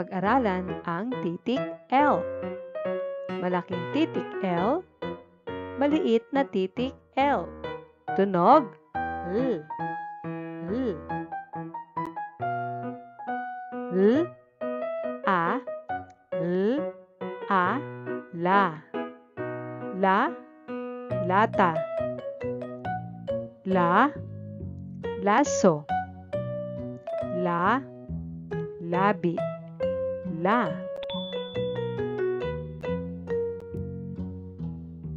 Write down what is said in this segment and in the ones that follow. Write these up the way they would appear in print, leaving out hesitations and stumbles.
pag-aralan ang titik L. Malaking titik L, maliit na titik L. Tunog L. L. L, A, L, A, la. La, lata. La, laso. La, labi. La.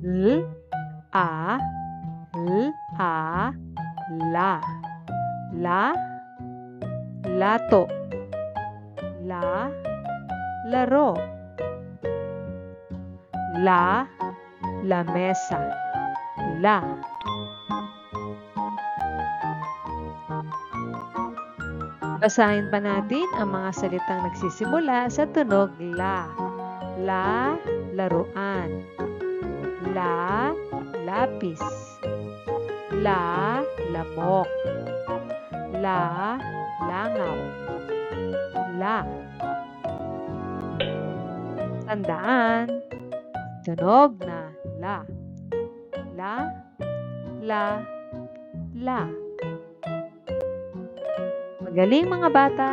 L, A, L, A, la. La, lato. La, laro. La, lamesa. La. Basahin pa natin ang mga salitang nagsisimula sa tunog la. La, laruan. La, lapis. La, lamok. La, langaw. La. Tandaan, tunog na la. La, la, la. Magaling mga bata!